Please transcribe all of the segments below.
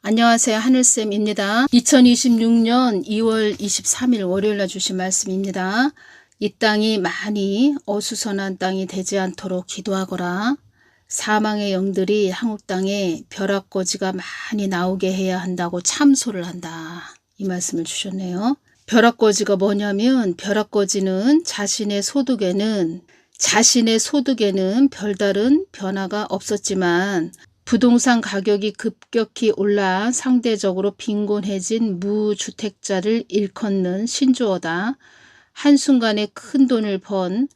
안녕하세요. 하늘쌤입니다. 2026년 2월 23일 월요일날 주신 말씀입니다. 이 땅이 많이 어수선한 땅이 되지 않도록 기도하거라. 사망의 영들이 한국 땅에 벼락거지가 많이 나오게 해야 한다고 참소를 한다. 이 말씀을 주셨네요. 벼락거지가 뭐냐면 벼락거지는 자신의 소득에는 별다른 변화가 없었지만 부동산 가격이 급격히 올라 상대적으로 빈곤해진 무주택자를 일컫는 신조어다. 한순간에 큰 돈을 번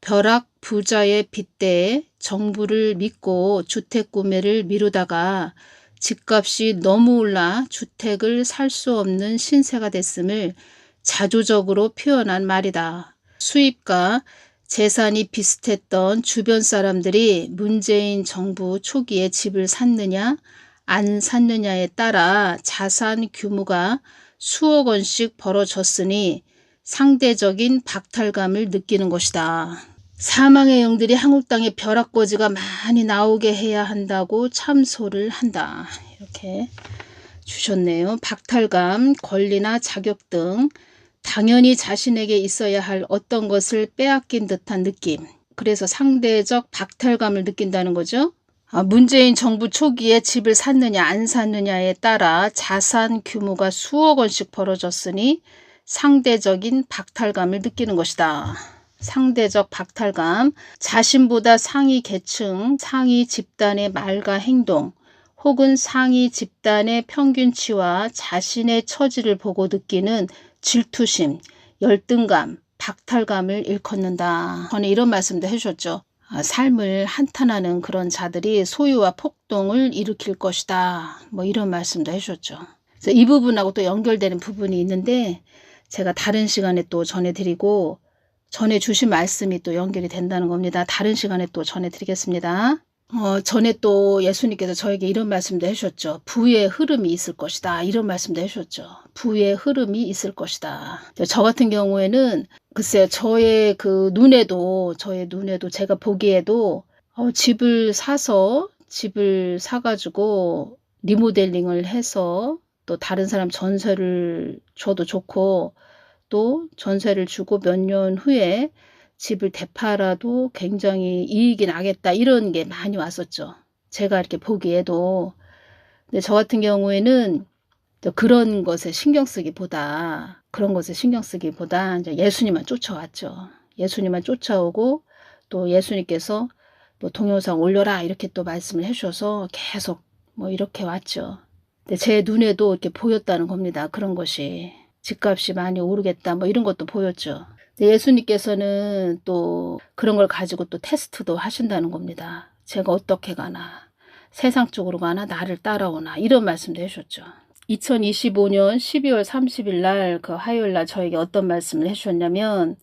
벼락 부자의 빚대에 정부를 믿고 주택 구매를 미루다가 집값이 너무 올라 주택을 살 수 없는 신세가 됐음을 자조적으로 표현한 말이다. 수입과 재산이 비슷했던 주변 사람들이 문재인 정부 초기에 집을 샀느냐 안 샀느냐에 따라 자산 규모가 수억 원씩 벌어졌으니 상대적인 박탈감을 느끼는 것이다. 사망의 영들이 한국 땅에 벼락거지가 많이 나오게 해야 한다고 참소를 한다. 이렇게 주셨네요. 박탈감, 권리나 자격 등 당연히 자신에게 있어야 할 어떤 것을 빼앗긴 듯한 느낌. 그래서 상대적 박탈감을 느낀다는 거죠. 문재인 정부 초기에 집을 샀느냐 안 샀느냐에 따라 자산 규모가 수억 원씩 벌어졌으니 상대적인 박탈감을 느끼는 것이다. 상대적 박탈감, 자신보다 상위 계층, 상위 집단의 말과 행동, 혹은 상위 집단의 평균치와 자신의 처지를 보고 느끼는 질투심, 열등감, 박탈감을 일컫는다. 저는 이런 말씀도 해주셨죠. 삶을 한탄하는 그런 자들이 소유와 폭동을 일으킬 것이다. 뭐 이런 말씀도 해주셨죠. 그래서 이 부분하고 또 연결되는 부분이 있는데 제가 다른 시간에 또 전해드리고 전해주신 말씀이 또 연결이 된다는 겁니다. 다른 시간에 또 전해드리겠습니다. 전에 또 예수님께서 저에게 이런 말씀도 해주셨죠. 부의 흐름이 있을 것이다. 이런 말씀도 해주셨죠. 부의 흐름이 있을 것이다. 저 같은 경우에는 글쎄요. 저의 눈에도 제가 보기에도 집을 사가지고 리모델링을 해서 또 다른 사람 전세를 줘도 좋고 또 전세를 주고 몇 년 후에 집을 되팔아도 굉장히 이익이 나겠다 이런 게 많이 왔었죠. 제가 이렇게 보기에도. 근데 저 같은 경우에는 그런 것에 신경 쓰기보다 이제 예수님만 쫓아왔죠. 예수님만 쫓아오고 또 예수님께서 뭐 동영상 올려라 이렇게 또 말씀을 해주셔서 계속 뭐 이렇게 왔죠. 근데 제 눈에도 이렇게 보였다는 겁니다. 그런 것이 집값이 많이 오르겠다 뭐 이런 것도 보였죠. 예수님께서는 또 그런 걸 가지고 또 테스트도 하신다는 겁니다. 제가 어떻게 가나, 세상 쪽으로 가나, 나를 따라오나 이런 말씀도 해주셨죠. 2025년 12월 30일 날 그 화요일 날 저에게 어떤 말씀을 해주셨냐면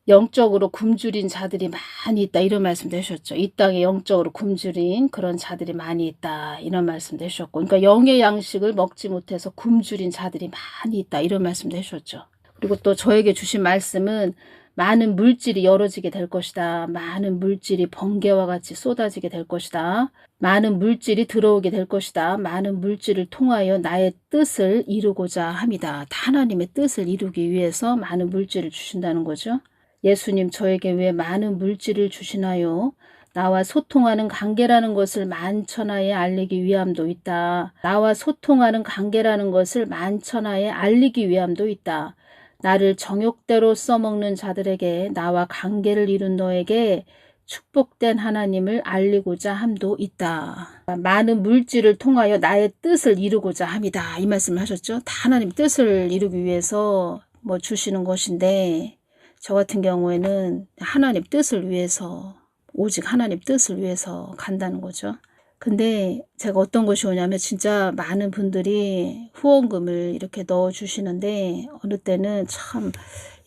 영적으로 굶주린 자들이 많이 있다 이런 말씀도 해주셨죠. 이 땅에 영적으로 굶주린 그런 자들이 많이 있다 이런 말씀도 해주셨고, 그러니까 영의 양식을 먹지 못해서 굶주린 자들이 많이 있다 이런 말씀도 해주셨죠. 그리고 또 저에게 주신 말씀은 많은 물질이 열어지게 될 것이다. 많은 물질이 번개와 같이 쏟아지게 될 것이다. 많은 물질이 들어오게 될 것이다. 많은 물질을 통하여 나의 뜻을 이루고자 합니다. 하나님의 뜻을 이루기 위해서 많은 물질을 주신다는 거죠. 예수님 저에게 왜 많은 물질을 주시나요? 나와 소통하는 관계라는 것을 만천하에 알리기 위함도 있다. 나와 소통하는 관계라는 것을 만천하에 알리기 위함도 있다. 나를 정욕대로 써먹는 자들에게 나와 관계를 이룬 너에게 축복된 하나님을 알리고자 함도 있다. 많은 물질을 통하여 나의 뜻을 이루고자 합니다. 이 말씀을 하셨죠. 다 하나님 뜻을 이루기 위해서 뭐 주시는 것인데 저 같은 경우에는 하나님 뜻을 위해서 오직 하나님 뜻을 위해서 간다는 거죠. 근데 제가 어떤 것이 오냐면 진짜 많은 분들이 후원금을 이렇게 넣어 주시는데 어느 때는 참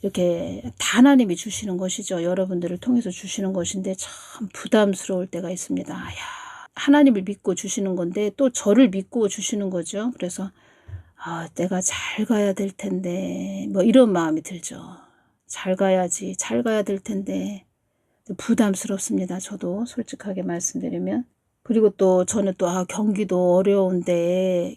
이렇게 다 하나님이 주시는 것이죠. 여러분들을 통해서 주시는 것인데 참 부담스러울 때가 있습니다. 야, 하나님을 믿고 주시는 건데 또 저를 믿고 주시는 거죠. 그래서 내가 잘 가야 될 텐데 뭐 이런 마음이 들죠. 잘 가야 될 텐데 부담스럽습니다. 저도 솔직하게 말씀드리면 그리고 또 저는 또 경기도 어려운데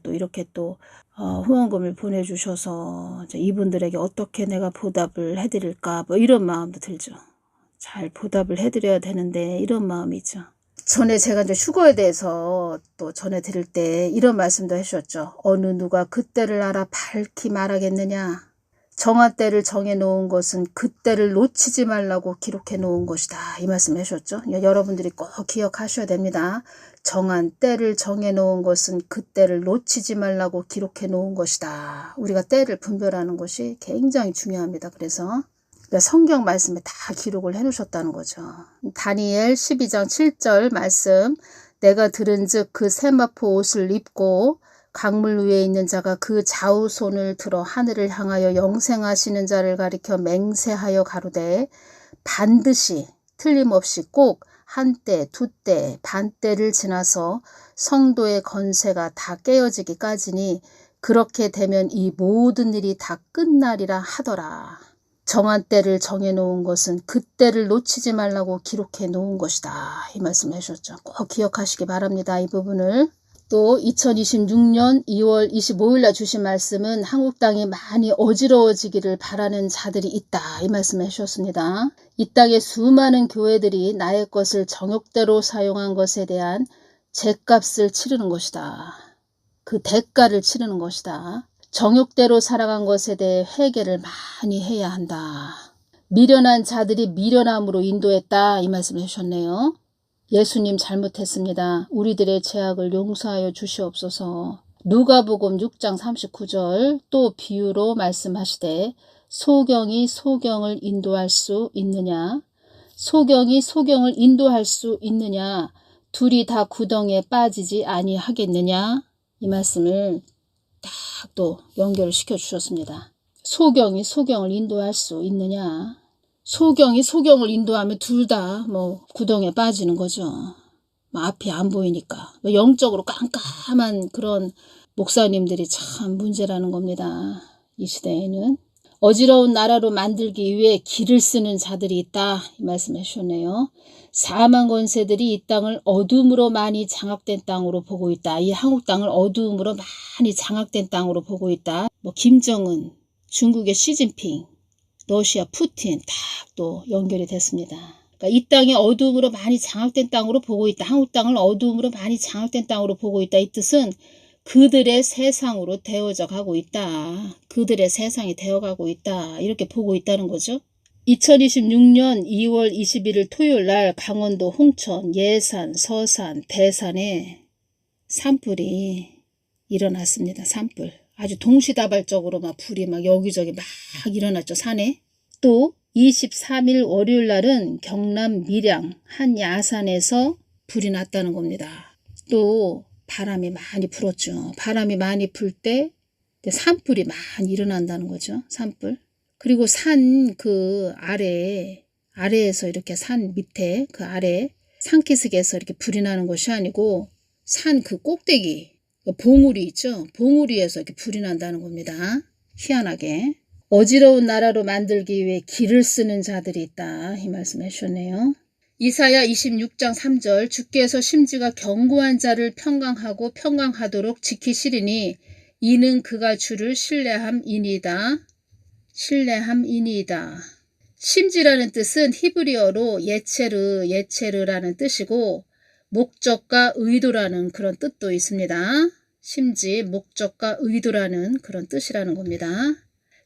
또 이렇게 또 후원금을 보내주셔서 이분들에게 어떻게 내가 보답을 해드릴까 뭐 이런 마음도 들죠. 잘 보답을 해드려야 되는데 이런 마음이 있죠. 전에 제가 이제 휴거에 대해서 또 전해드릴 때 이런 말씀도 해주셨죠. 어느 누가 그때를 알아 밝히 말하겠느냐. 정한 때를 정해놓은 것은 그때를 놓치지 말라고 기록해놓은 것이다. 이 말씀 해주셨죠. 여러분들이 꼭 기억하셔야 됩니다. 정한 때를 정해놓은 것은 그때를 놓치지 말라고 기록해놓은 것이다. 우리가 때를 분별하는 것이 굉장히 중요합니다. 그래서 성경 말씀에 다 기록을 해놓으셨다는 거죠. 다니엘 12장 7절 말씀. 내가 들은즉 그 세마포 옷을 입고 강물 위에 있는 자가 그 좌우손을 들어 하늘을 향하여 영생하시는 자를 가리켜 맹세하여 가로되 반드시 틀림없이 꼭 한때 두때 반때를 지나서 성도의 건세가 다 깨어지기까지니 그렇게 되면 이 모든 일이 다 끝나리라 하더라. 정한 때를 정해놓은 것은 그때를 놓치지 말라고 기록해 놓은 것이다. 이 말씀 해주셨죠. 꼭 기억하시기 바랍니다. 이 부분을. 또 2026년 2월 25일 날 주신 말씀은 한국 땅이 많이 어지러워지기를 바라는 자들이 있다. 이 말씀 해주셨습니다. 이 땅의 수많은 교회들이 나의 것을 정욕대로 사용한 것에 대한 죗값을 치르는 것이다. 그 대가를 치르는 것이다. 정욕대로 살아간 것에 대해 회개를 많이 해야 한다. 미련한 자들이 미련함으로 인도했다. 이 말씀을 해주셨네요. 예수님 잘못했습니다. 우리들의 죄악을 용서하여 주시옵소서. 누가복음 6장 39절 또 비유로 말씀하시되 소경이 소경을 인도할 수 있느냐? 소경이 소경을 인도할 수 있느냐? 둘이 다 구덩이에 빠지지 아니하겠느냐? 이 말씀을 딱 또 연결을 시켜 주셨습니다. 소경이 소경을 인도할 수 있느냐? 소경이 소경을 인도하면 둘 다 뭐 구덩이에 빠지는 거죠. 앞이 안 보이니까. 영적으로 깜깜한 그런 목사님들이 참 문제라는 겁니다. 이 시대에는. 어지러운 나라로 만들기 위해 길을 쓰는 자들이 있다. 이 말씀해 주셨네요. 사망 권세들이 이 땅을 어둠으로 많이 장악된 땅으로 보고 있다. 이 한국 땅을 어둠으로 많이 장악된 땅으로 보고 있다. 뭐 김정은, 중국의 시진핑, 러시아 푸틴 다 또 연결이 됐습니다. 그러니까 이 땅이 어둠으로 많이 장악된 땅으로 보고 있다. 한국 땅을 어둠으로 많이 장악된 땅으로 보고 있다. 이 뜻은 그들의 세상으로 되어져 가고 있다. 그들의 세상이 되어가고 있다. 이렇게 보고 있다는 거죠. 2026년 2월 21일 토요일 날 강원도 홍천, 예산, 서산, 대산에 산불이 일어났습니다. 산불. 아주 동시다발적으로 막 불이 막 여기저기 막 일어났죠. 산에. 또 23일 월요일 날은 경남 밀양 한 야산에서 불이 났다는 겁니다. 또 바람이 많이 불었죠. 바람이 많이 불 때 산불이 많이 일어난다는 거죠. 산불. 그리고 산 그 아래에서 이렇게 산 밑에 그 아래 산기슭에서 이렇게 불이 나는 것이 아니고 산 그 꼭대기 봉우리 있죠. 봉우리에서 이렇게 불이 난다는 겁니다. 희한하게. 어지러운 나라로 만들기 위해 길을 쓰는 자들이 있다. 이 말씀 해주셨네요. 이사야 26장 3절 주께서 심지가 견고한 자를 평강하고 평강하도록 지키시리니 이는 그가 주를 신뢰함이니이다. 신뢰함이니이다. 심지라는 뜻은 히브리어로 예체르라는 뜻이고 목적과 의도라는 그런 뜻도 있습니다. 심지, 목적과 의도라는 그런 뜻이라는 겁니다.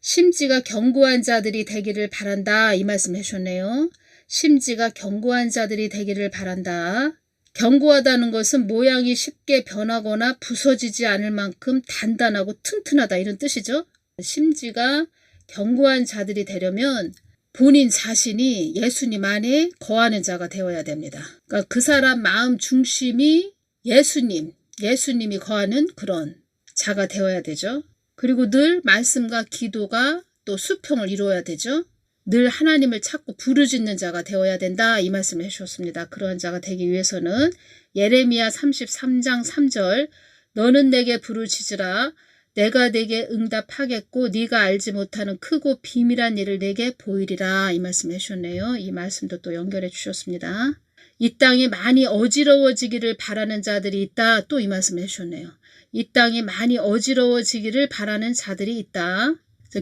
심지가 견고한 자들이 되기를 바란다. 이 말씀 해주셨네요. 심지가 견고한 자들이 되기를 바란다. 견고하다는 것은 모양이 쉽게 변하거나 부서지지 않을 만큼 단단하고 튼튼하다 이런 뜻이죠. 심지가 견고한 자들이 되려면 본인 자신이 예수님 안에 거하는 자가 되어야 됩니다. 그러니까 그 사람 마음 중심이 예수님이 거하는 그런 자가 되어야 되죠. 그리고 늘 말씀과 기도가 또 수평을 이루어야 되죠. 늘 하나님을 찾고 부르짖는 자가 되어야 된다. 이 말씀을 해주셨습니다. 그러한 자가 되기 위해서는 예레미야 33장 3절 너는 내게 부르짖으라 내가 내게 응답하겠고 네가 알지 못하는 크고 비밀한 일을 내게 보이리라. 이 말씀 해주셨네요. 이 말씀도 또 연결해 주셨습니다. 이 땅이 많이 어지러워지기를 바라는 자들이 있다. 또 이 말씀을 해주셨네요. 이 땅이 많이 어지러워지기를 바라는 자들이 있다.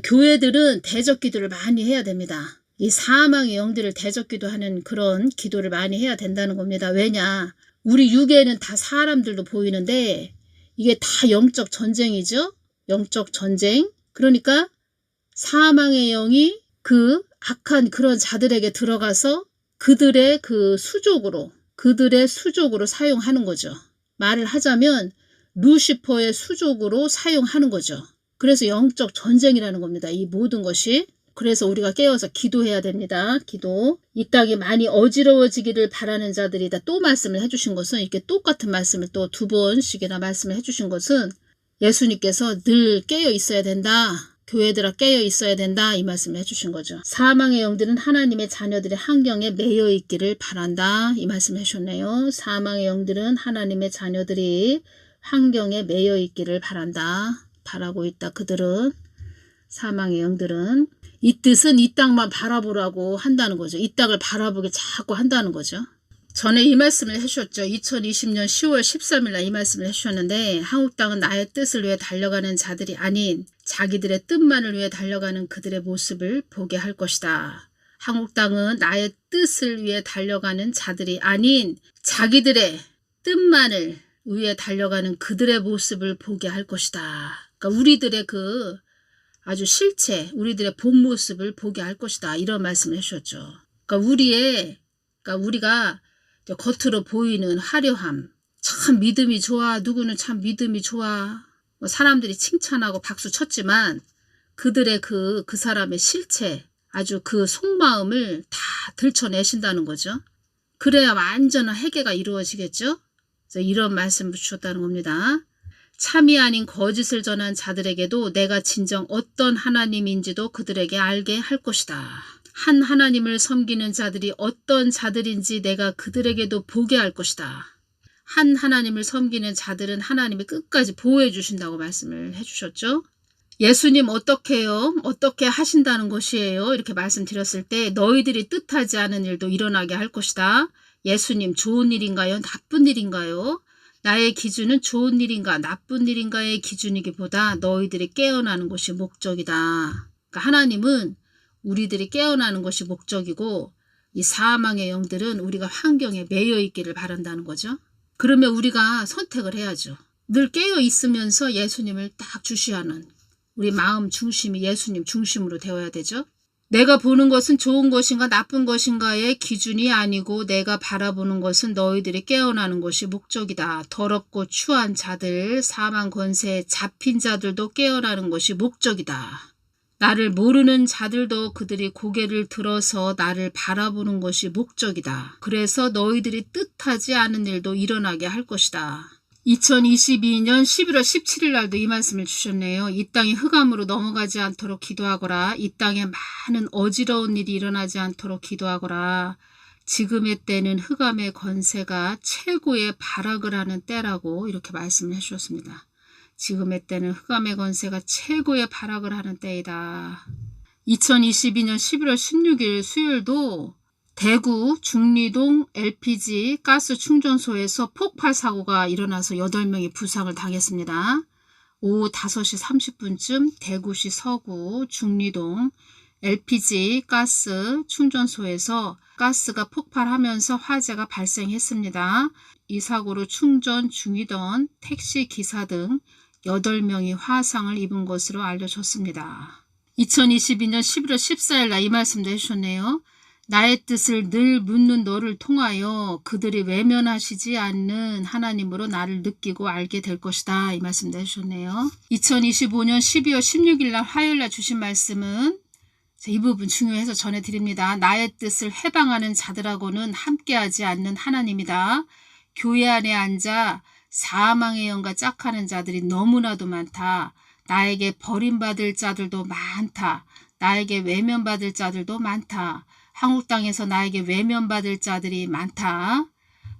교회들은 대적 기도를 많이 해야 됩니다. 이 사망의 영들을 대적 기도하는 그런 기도를 많이 해야 된다는 겁니다. 왜냐? 우리 육에는 다 사람들도 보이는데 이게 다 영적 전쟁이죠. 영적 전쟁. 그러니까 사망의 영이 그 악한 그런 자들에게 들어가서 그들의 수족으로 사용하는 거죠. 말을 하자면 루시퍼의 수족으로 사용하는 거죠. 그래서 영적 전쟁이라는 겁니다. 이 모든 것이. 그래서 우리가 깨어서 기도해야 됩니다. 기도. 이 땅이 많이 어지러워지기를 바라는 자들이다. 또 말씀을 해주신 것은 이렇게 똑같은 말씀을 또 2번씩이나 말씀을 해주신 것은 예수님께서 늘 깨어 있어야 된다. 교회들아 깨어 있어야 된다. 이 말씀을 해주신 거죠. 사망의 영들은 하나님의 자녀들의 환경에 매여 있기를 바란다. 이 말씀을 해주셨네요. 사망의 영들은 하나님의 자녀들이 환경에 매여 있기를 바란다. 바라고 있다. 그들은 사망의 영들은 이 뜻은 이 땅만 바라보라고 한다는 거죠. 이 땅을 바라보게 자꾸 한다는 거죠. 전에 이 말씀을 해주셨죠. 2020년 10월 13일 날 이 말씀을 해주셨는데 한국 땅은 나의 뜻을 위해 달려가는 자들이 아닌 자기들의 뜻만을 위해 달려가는 그들의 모습을 보게 할 것이다. 한국 땅은 나의 뜻을 위해 달려가는 자들이 아닌 자기들의 뜻만을 위해 달려가는 그들의 모습을 보게 할 것이다. 그러니까 우리들의 아주 실체, 우리들의 본 모습을 보게 할 것이다. 이런 말씀을 해주셨죠. 그러니까 우리가 겉으로 보이는 화려함, 참 믿음이 좋아, 누구는 참 믿음이 좋아, 사람들이 칭찬하고 박수 쳤지만 그들의 그 사람의 실체, 아주 그 속마음을 다 들춰내신다는 거죠. 그래야 완전한 회개가 이루어지겠죠. 그래서 이런 말씀을 주셨다는 겁니다. 참이 아닌 거짓을 전한 자들에게도 내가 진정 어떤 하나님인지도 그들에게 알게 할 것이다. 한 하나님을 섬기는 자들이 어떤 자들인지 내가 그들에게도 보게 할 것이다. 한 하나님을 섬기는 자들은 하나님이 끝까지 보호해 주신다고 말씀을 해주셨죠. 예수님 어떻게 해요? 어떻게 하신다는 것이에요? 이렇게 말씀드렸을 때 너희들이 뜻하지 않은 일도 일어나게 할 것이다. 예수님 좋은 일인가요? 나쁜 일인가요? 나의 기준은 좋은 일인가 나쁜 일인가의 기준이기보다 너희들이 깨어나는 것이 목적이다. 그러니까 하나님은 우리들이 깨어나는 것이 목적이고 이 사망의 영들은 우리가 환경에 매여 있기를 바란다는 거죠. 그러면 우리가 선택을 해야죠. 늘 깨어 있으면서 예수님을 딱 주시하는 우리 마음 중심이 예수님 중심으로 되어야 되죠. 내가 보는 것은 좋은 것인가 나쁜 것인가의 기준이 아니고 내가 바라보는 것은 너희들이 깨어나는 것이 목적이다. 더럽고 추한 자들, 사망 권세에 잡힌 자들도 깨어나는 것이 목적이다. 나를 모르는 자들도 그들이 고개를 들어서 나를 바라보는 것이 목적이다. 그래서 너희들이 뜻하지 않은 일도 일어나게 할 것이다. 2022년 11월 17일 날도 이 말씀을 주셨네요. 이 땅이 흑암으로 넘어가지 않도록 기도하거라. 이 땅에 많은 어지러운 일이 일어나지 않도록 기도하거라. 지금의 때는 흑암의 권세가 최고의 발악을 하는 때라고 이렇게 말씀을 해주셨습니다. 지금의 때는 흑암의 권세가 최고의 발악을 하는 때이다. 2022년 11월 16일 수요일도 대구 중리동 LPG 가스 충전소에서 폭발 사고가 일어나서 8명이 부상을 당했습니다. 오후 5시 30분쯤 대구시 서구 중리동 LPG 가스 충전소에서 가스가 폭발하면서 화재가 발생했습니다. 이 사고로 충전 중이던 택시 기사 등 8명이 화상을 입은 것으로 알려졌습니다. 2022년 11월 14일 날 이 말씀도 해주셨네요. 나의 뜻을 늘 묻는 너를 통하여 그들이 외면하시지 않는 하나님으로 나를 느끼고 알게 될 것이다. 이 말씀도 해주셨네요. 2025년 12월 16일 날 화요일 날 주신 말씀은 이 부분 중요해서 전해드립니다. 나의 뜻을 해방하는 자들하고는 함께하지 않는 하나님이다. 교회 안에 앉아 사망의 영과 짝하는 자들이 너무나도 많다. 나에게 버림받을 자들도 많다. 나에게 외면받을 자들도 많다. 한국 땅에서 나에게 외면받을 자들이 많다.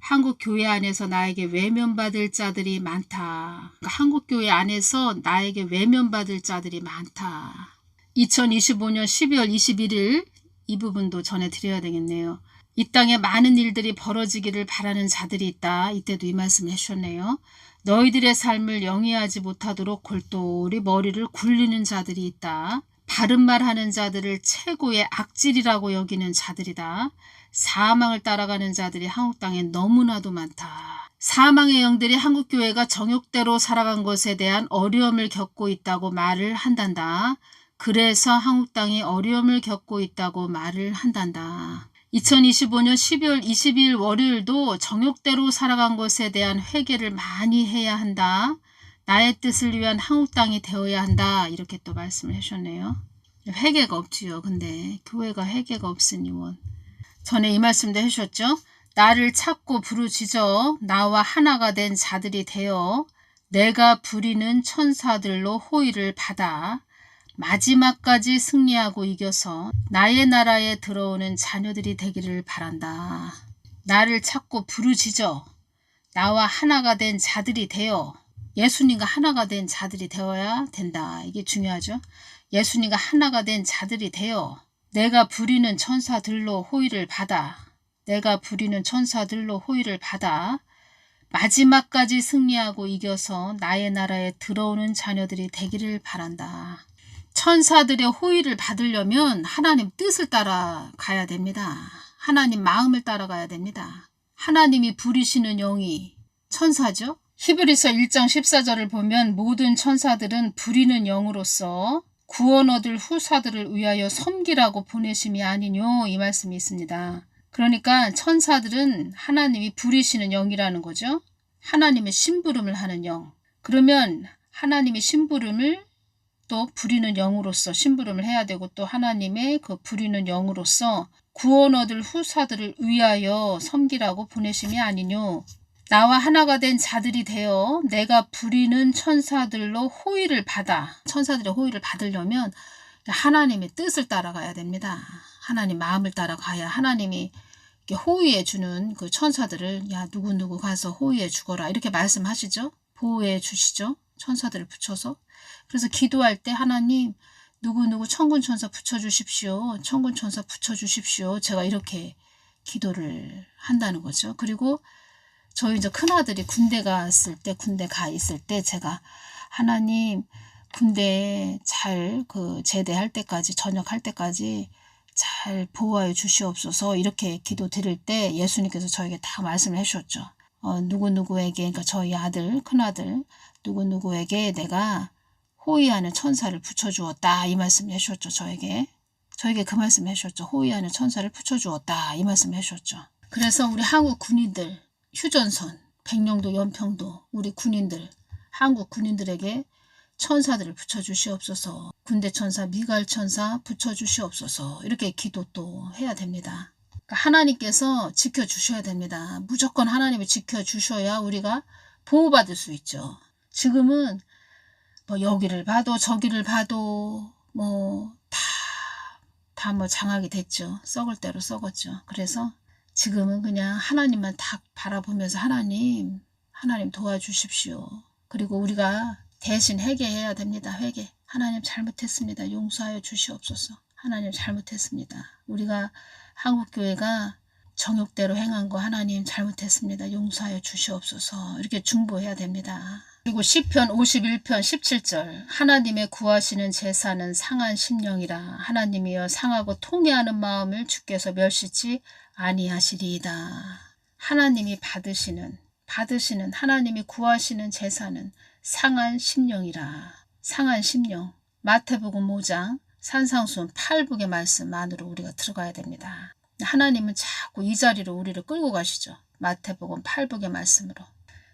한국 교회 안에서 나에게 외면받을 자들이 많다. 한국 교회 안에서 나에게 외면받을 자들이 많다. 2025년 12월 21일 이 부분도 전해드려야 되겠네요. 이 땅에 많은 일들이 벌어지기를 바라는 자들이 있다. 이때도 이 말씀을 해주셨네요. 너희들의 삶을 영위하지 못하도록 골똘히 머리를 굴리는 자들이 있다. 바른 말 하는 자들을 최고의 악질이라고 여기는 자들이다. 사망을 따라가는 자들이 한국 땅에 너무나도 많다. 사망의 영들이 한국교회가 정욕대로 살아간 것에 대한 어려움을 겪고 있다고 말을 한단다. 그래서 한국 땅이 어려움을 겪고 있다고 말을 한단다. 2025년 12월 22일 월요일도 정욕대로 살아간 것에 대한 회개를 많이 해야 한다. 나의 뜻을 위한 한국 땅이 되어야 한다. 이렇게 또 말씀을 해주셨네요. 회개가 없지요. 근데 교회가 회개가 없으니 원. 전에 이 말씀도 해주셨죠. 나를 찾고 부르짖어 나와 하나가 된 자들이 되어 내가 부리는 천사들로 호의를 받아 마지막까지 승리하고 이겨서 나의 나라에 들어오는 자녀들이 되기를 바란다. 나를 찾고 부르짖어 나와 하나가 된 자들이 되어 예수님과 하나가 된 자들이 되어야 된다. 이게 중요하죠. 예수님과 하나가 된 자들이 되어 내가 부리는 천사들로 호의를 받아 내가 부리는 천사들로 호의를 받아 마지막까지 승리하고 이겨서 나의 나라에 들어오는 자녀들이 되기를 바란다. 천사들의 호의를 받으려면 하나님 뜻을 따라가야 됩니다. 하나님 마음을 따라가야 됩니다. 하나님이 부리시는 영이 천사죠. 히브리서 1장 14절을 보면 모든 천사들은 부리는 영으로서 구원 얻을 후사들을 위하여 섬기라고 보내심이 아니뇨 이 말씀이 있습니다. 그러니까 천사들은 하나님이 부리시는 영이라는 거죠. 하나님의 심부름을 하는 영. 그러면 하나님의 심부름을 또 부리는 영으로서 심부름을 해야 되고 또 하나님의 그 부리는 영으로서 구원 얻을 후사들을 위하여 섬기라고 보내심이 아니뇨. 나와 하나가 된 자들이 되어 내가 부리는 천사들로 호의를 받아. 천사들의 호의를 받으려면 하나님의 뜻을 따라가야 됩니다. 하나님 마음을 따라가야 하나님이 호의해 주는 그 천사들을 야 누구누구 가서 호의해 주거라 이렇게 말씀하시죠. 보호해 주시죠. 천사들을 붙여서. 그래서 기도할 때 하나님 누구누구 천군천사 붙여주십시오. 천군천사 붙여주십시오. 제가 이렇게 기도를 한다는 거죠. 그리고 저희 이제 큰아들이 군대 가 있을 때 제가 하나님 군대 잘 제대할 때까지 전역할 때까지 잘 보호하여 주시옵소서 이렇게 기도 드릴 때 예수님께서 저에게 다 말씀을 해주셨죠. 누구누구에게 그러니까 저희 아들 큰아들 누구누구에게 내가 호의하는 천사를 붙여주었다 이 말씀을 해주셨죠. 저에게 그 말씀을 해주셨죠. 호의하는 천사를 붙여주었다 이 말씀을 해주셨죠. 그래서 우리 한국 군인들 휴전선 백령도 연평도 우리 군인들 한국 군인들에게 천사들을 붙여주시옵소서. 군대 천사 미갈 천사 붙여주시옵소서. 이렇게 기도 또 해야 됩니다. 그러니까 하나님께서 지켜주셔야 됩니다. 무조건 하나님이 지켜주셔야 우리가 보호받을 수 있죠. 지금은 뭐 여기를 봐도 저기를 봐도 뭐 다 뭐 장악이 됐죠. 썩을 대로 썩었죠. 그래서 지금은 그냥 하나님만 딱 바라보면서 하나님 도와주십시오. 그리고 우리가 대신 회개해야 됩니다. 회개. 하나님 잘못했습니다. 용서하여 주시옵소서. 하나님 잘못했습니다. 우리가 한국교회가 정욕대로 행한 거 하나님 잘못했습니다. 용서하여 주시옵소서. 이렇게 중보해야 됩니다. 그리고 시편 51편 17절 하나님의 구하시는 제사는 상한 심령이라 하나님이여 상하고 통회하는 마음을 주께서 멸시치 아니하시리이다. 하나님이 받으시는 하나님이 구하시는 제사는 상한 심령이라. 상한 심령. 마태복음 5장 산상수훈 8북의 말씀 안으로 우리가 들어가야 됩니다. 하나님은 자꾸 이 자리로 우리를 끌고 가시죠. 마태복음 8북의 말씀으로.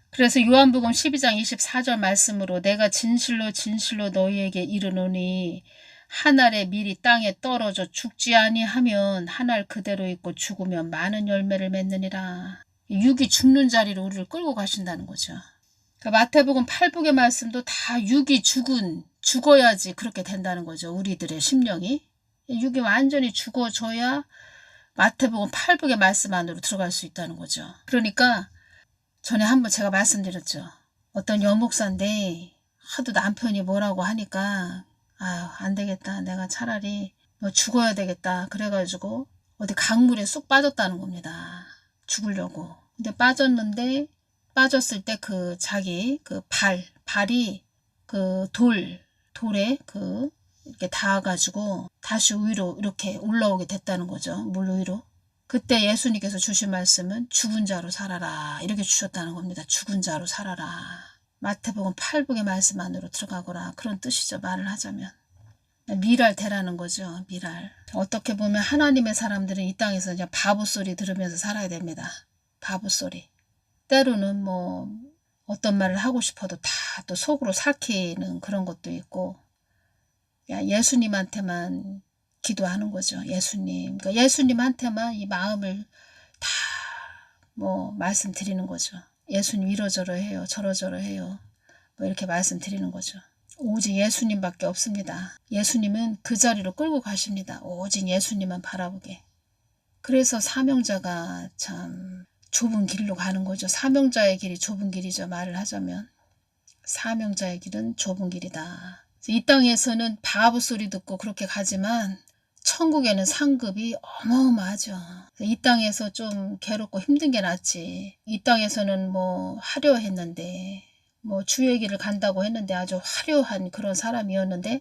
그래서 요한복음 12장 24절 말씀으로 내가 진실로 진실로 너희에게 이르노니 한 알의 밀이 땅에 떨어져 죽지 아니하면 한 알 그대로 있고 죽으면 많은 열매를 맺느니라. 육이 죽는 자리로 우리를 끌고 가신다는 거죠. 그러니까 마태복음 8북의 말씀도 다 육이 죽어야지 그렇게 된다는 거죠. 우리들의 심령이. 육이 완전히 죽어져야 마태복음 8북의 말씀 안으로 들어갈 수 있다는 거죠. 그러니까 전에 한번 제가 말씀드렸죠. 어떤 여목사인데 하도 남편이 뭐라고 하니까 아유 안 되겠다. 내가 차라리 뭐 죽어야 되겠다. 그래가지고 어디 강물에 쑥 빠졌다는 겁니다. 죽으려고. 근데 빠졌을 때 그 자기 그 발이 그 돌에 그 이렇게 닿아가지고 다시 위로 이렇게 올라오게 됐다는 거죠. 물 위로. 그때 예수님께서 주신 말씀은 죽은 자로 살아라 이렇게 주셨다는 겁니다. 죽은 자로 살아라. 마태복음 8복의 말씀 안으로 들어가거라 그런 뜻이죠. 말을 하자면. 미랄대라는 거죠. 미랄. 어떻게 보면 하나님의 사람들은 이 땅에서 그냥 바보 소리 들으면서 살아야 됩니다. 바보 소리. 때로는 뭐 어떤 말을 하고 싶어도 다 또 속으로 삭히는 그런 것도 있고 예수님한테만 기도하는 거죠. 예수님. 그러니까 예수님한테만 이 마음을 다 뭐 말씀드리는 거죠. 예수님 이러저러 해요. 저러저러 해요. 뭐 이렇게 말씀드리는 거죠. 오직 예수님밖에 없습니다. 예수님은 그 자리로 끌고 가십니다. 오직 예수님만 바라보게. 그래서 사명자가 참 좁은 길로 가는 거죠. 사명자의 길이 좁은 길이죠. 말을 하자면. 사명자의 길은 좁은 길이다. 이 땅에서는 바보 소리 듣고 그렇게 가지만 천국에는 상급이 어마어마하죠. 이 땅에서 좀 괴롭고 힘든 게 낫지. 이 땅에서는 뭐 하려 했는데 뭐 주의 길을 간다고 했는데 아주 화려한 그런 사람이었는데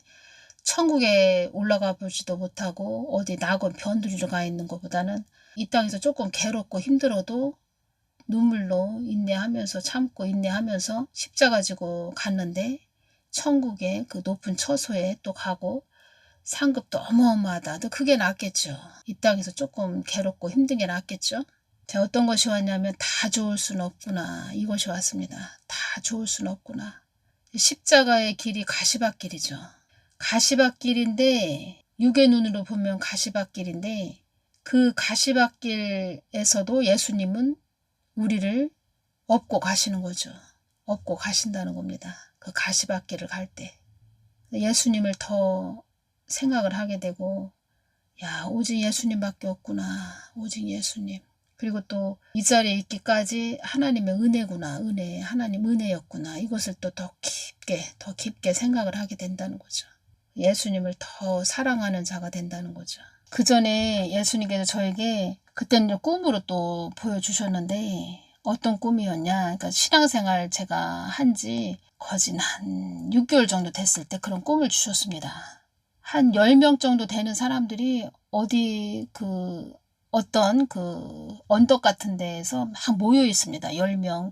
천국에 올라가 보지도 못하고 어디 낙원 변두리로 가 있는 것보다는 이 땅에서 조금 괴롭고 힘들어도 눈물로 인내하면서 참고 인내하면서 십자가 지고 갔는데 천국의 그 높은 처소에 또 가고 상급도 어마어마하다. 또 그게 낫겠죠. 이 땅에서 조금 괴롭고 힘든 게 낫겠죠. 자, 어떤 것이 왔냐면 다 좋을 수는 없구나. 이것이 왔습니다. 다 좋을 수는 없구나. 십자가의 길이 가시밭길이죠. 가시밭길인데 육의 눈으로 보면 가시밭길인데 그 가시밭길에서도 예수님은 우리를 업고 가시는 거죠. 업고 가신다는 겁니다. 그 가시밭길을 갈 때. 예수님을 더 생각을 하게 되고 오직 예수님밖에 없구나. 오직 예수님. 그리고 또 이 자리에 있기까지 하나님의 은혜구나. 은혜. 하나님 은혜였구나. 이것을 또 더 깊게 생각을 하게 된다는 거죠. 예수님을 더 사랑하는 자가 된다는 거죠. 그 전에 예수님께서 저에게 그때는 꿈으로 또 보여주셨는데 어떤 꿈이었냐. 그러니까 신앙생활 제가 한지 거진 한 6개월 정도 됐을 때 그런 꿈을 주셨습니다. 한 10명 정도 되는 사람들이 어디 어떤 언덕 같은 데에서 막 모여 있습니다. 10명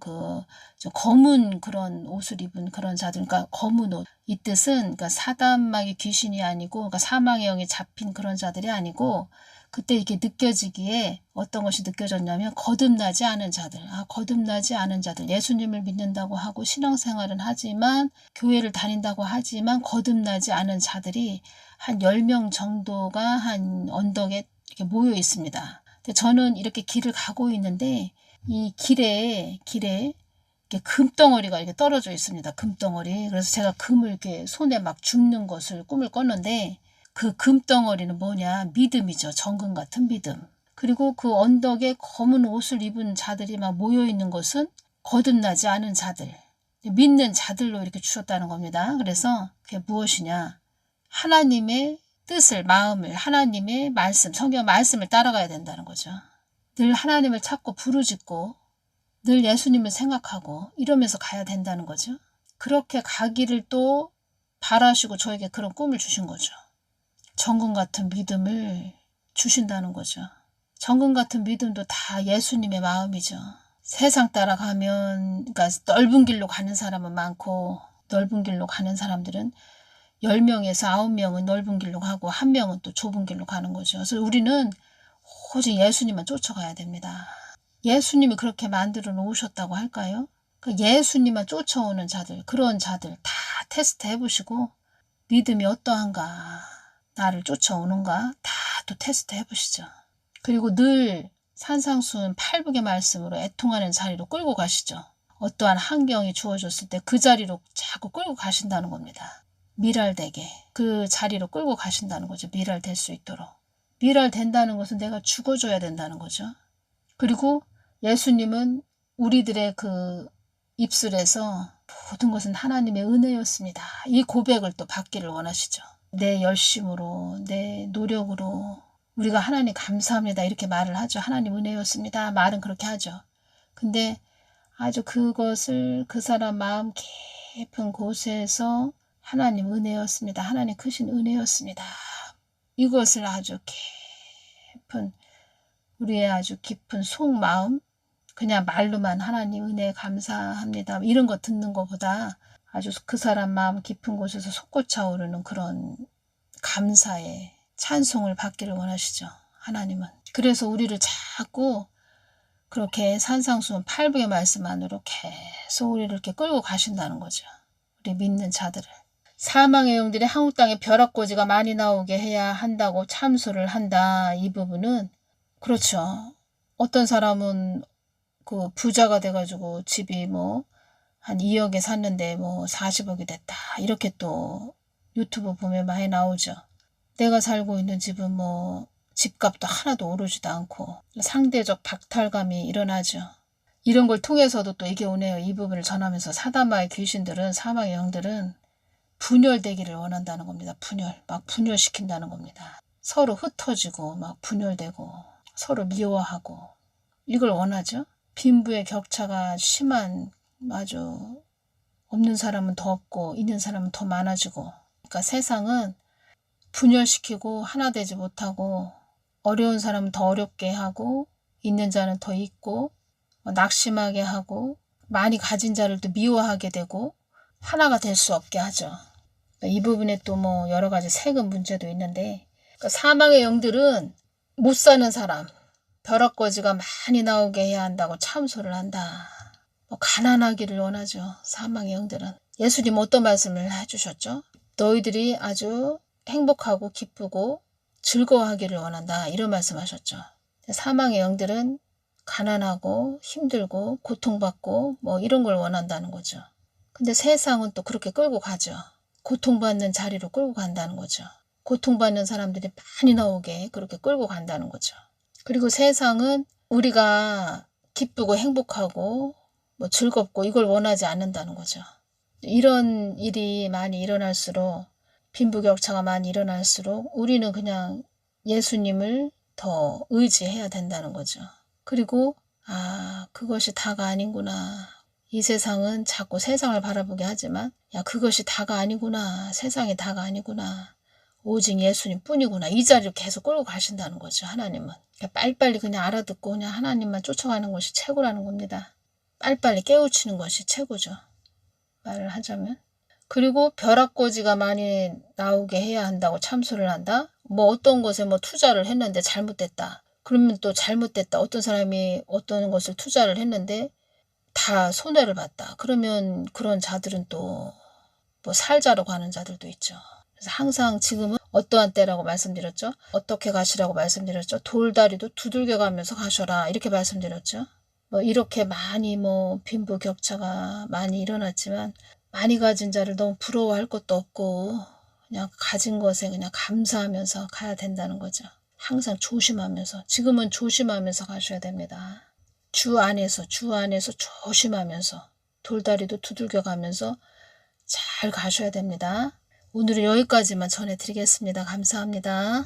검은 그런 옷을 입은 그런 자들, 그러니까 검은 옷. 이 뜻은 그러니까 사단마귀 귀신이 아니고 그러니까 사망의 영이 잡힌 그런 자들이 아니고 그때 이렇게 느껴지기에 어떤 것이 느껴졌냐면 거듭나지 않은 자들. 거듭나지 않은 자들. 예수님을 믿는다고 하고 신앙생활은 하지만 교회를 다닌다고 하지만 거듭나지 않은 자들이 한 10명 정도가 한 언덕에 이렇게 모여 있습니다. 근데 저는 이렇게 길을 가고 있는데 이 길에 이렇게 금덩어리가 이렇게 떨어져 있습니다. 금덩어리. 그래서 제가 금을 이렇게 손에 막 줍는 것을 꿈을 꿨는데 그 금덩어리는 뭐냐? 믿음이죠. 정금 같은 믿음. 그리고 그 언덕에 검은 옷을 입은 자들이 막 모여 있는 것은 거듭나지 않은 자들. 믿는 자들로 이렇게 주셨다는 겁니다. 그래서 그게 무엇이냐? 하나님의 뜻을, 마음을, 하나님의 말씀, 성경 말씀을 따라가야 된다는 거죠. 늘 하나님을 찾고 부르짖고 늘 예수님을 생각하고 이러면서 가야 된다는 거죠. 그렇게 가기를 또 바라시고 저에게 그런 꿈을 주신 거죠. 정금 같은 믿음을 주신다는 거죠. 정금 같은 믿음도 다 예수님의 마음이죠. 세상 따라가면 그러니까 넓은 길로 가는 사람은 많고 넓은 길로 가는 사람들은 10명에서 9명은 넓은 길로 가고 1명은 또 좁은 길로 가는 거죠. 그래서 우리는 오직 예수님만 쫓아가야 됩니다. 예수님이 그렇게 만들어 놓으셨다고 할까요? 그 예수님만 쫓아오는 자들, 그런 자들 다 테스트 해보시고 믿음이 어떠한가, 나를 쫓아오는가 다 또 테스트 해보시죠. 그리고 늘 산상수훈 8북의 말씀으로 애통하는 자리로 끌고 가시죠. 어떠한 환경이 주어졌을 때 그 자리로 자꾸 끌고 가신다는 겁니다. 미랄되게 그 자리로 끌고 가신다는 거죠. 미랄될 수 있도록. 미랄된다는 것은 내가 죽어줘야 된다는 거죠. 그리고 예수님은 우리들의 그 입술에서 모든 것은 하나님의 은혜였습니다. 이 고백을 또 받기를 원하시죠. 내 열심으로, 내 노력으로 우리가 하나님 감사합니다 이렇게 말을 하죠. 하나님 은혜였습니다. 말은 그렇게 하죠. 근데 아주 그것을 그 사람 마음 깊은 곳에서 하나님 은혜였습니다. 하나님 크신 은혜였습니다. 이것을 아주 깊은 우리의 아주 깊은 속마음 그냥 말로만 하나님 은혜 감사합니다 이런 거 듣는 것보다 아주 그 사람 마음 깊은 곳에서 솟구쳐 오르는 그런 감사의 찬송을 받기를 원하시죠. 하나님은. 그래서 우리를 자꾸 그렇게 산상수훈 800의 말씀 안으로 계속 우리를 이렇게 끌고 가신다는 거죠. 우리 믿는 자들을. 사망의 영들이 한국 땅에 벼락고지가 많이 나오게 해야 한다고 참소를 한다. 이 부분은 그렇죠. 어떤 사람은 그 부자가 돼가지고 집이 뭐 한 2억에 샀는데 뭐 40억이 됐다. 이렇게 또 유튜브 보면 많이 나오죠. 내가 살고 있는 집은 뭐 집값도 하나도 오르지도 않고 상대적 박탈감이 일어나죠. 이런 걸 통해서도 또 이게 오네요. 이 부분을 전하면서 사다마의 귀신들은 사망의 영들은 분열되기를 원한다는 겁니다. 막 분열시킨다는 겁니다. 서로 흩어지고 막 분열되고 서로 미워하고 이걸 원하죠. 빈부의 격차가 심한 아주 없는 사람은 더 없고 있는 사람은 더 많아지고 그러니까 세상은 분열시키고 하나 되지 못하고 어려운 사람은 더 어렵게 하고 있는 자는 더 있고 낙심하게 하고 많이 가진 자를 또 미워하게 되고 하나가 될 수 없게 하죠. 이 부분에 또 뭐 여러 가지 세금 문제도 있는데 그러니까 사망의 영들은 못 사는 사람 벼락거지가 많이 나오게 해야 한다고 참소를 한다. 뭐 가난하기를 원하죠. 사망의 영들은. 예수님 어떤 말씀을 해주셨죠? 너희들이 아주 행복하고 기쁘고 즐거워하기를 원한다. 이런 말씀하셨죠. 사망의 영들은 가난하고 힘들고 고통받고 뭐 이런 걸 원한다는 거죠. 근데 세상은 또 그렇게 끌고 가죠. 고통받는 자리로 끌고 간다는 거죠. 고통받는 사람들이 많이 나오게 그렇게 끌고 간다는 거죠. 그리고 세상은 우리가 기쁘고 행복하고 뭐 즐겁고 이걸 원하지 않는다는 거죠. 이런 일이 많이 일어날수록 빈부격차가 많이 일어날수록 우리는 그냥 예수님을 더 의지해야 된다는 거죠. 그리고 그것이 다가 아니구나. 이 세상은 자꾸 세상을 바라보게 하지만 그것이 다가 아니구나. 세상이 다가 아니구나. 오직 예수님 뿐이구나. 이 자리를 계속 끌고 가신다는 거죠. 하나님은. 빨리빨리 그냥 알아듣고 그냥 하나님만 쫓아가는 것이 최고라는 겁니다. 빨리빨리 깨우치는 것이 최고죠. 말을 하자면. 그리고 벼락거지가 많이 나오게 해야 한다고 참소를 한다. 뭐 어떤 것에 뭐 투자를 했는데 잘못됐다. 그러면 또 잘못됐다. 어떤 사람이 어떤 것을 투자를 했는데 다 손해를 봤다. 그러면 그런 자들은 또 뭐 살자로 가는 자들도 있죠. 그래서 항상 지금은 어떠한 때라고 말씀드렸죠. 어떻게 가시라고 말씀드렸죠. 돌다리도 두들겨 가면서 가셔라. 이렇게 말씀드렸죠. 뭐 이렇게 많이 뭐 빈부격차가 많이 일어났지만 많이 가진 자를 너무 부러워할 것도 없고 그냥 가진 것에 그냥 감사하면서 가야 된다는 거죠. 항상 조심하면서 지금은 조심하면서 가셔야 됩니다. 주 안에서 조심하면서 돌다리도 두들겨 가면서 잘 가셔야 됩니다. 오늘은 여기까지만 전해드리겠습니다. 감사합니다.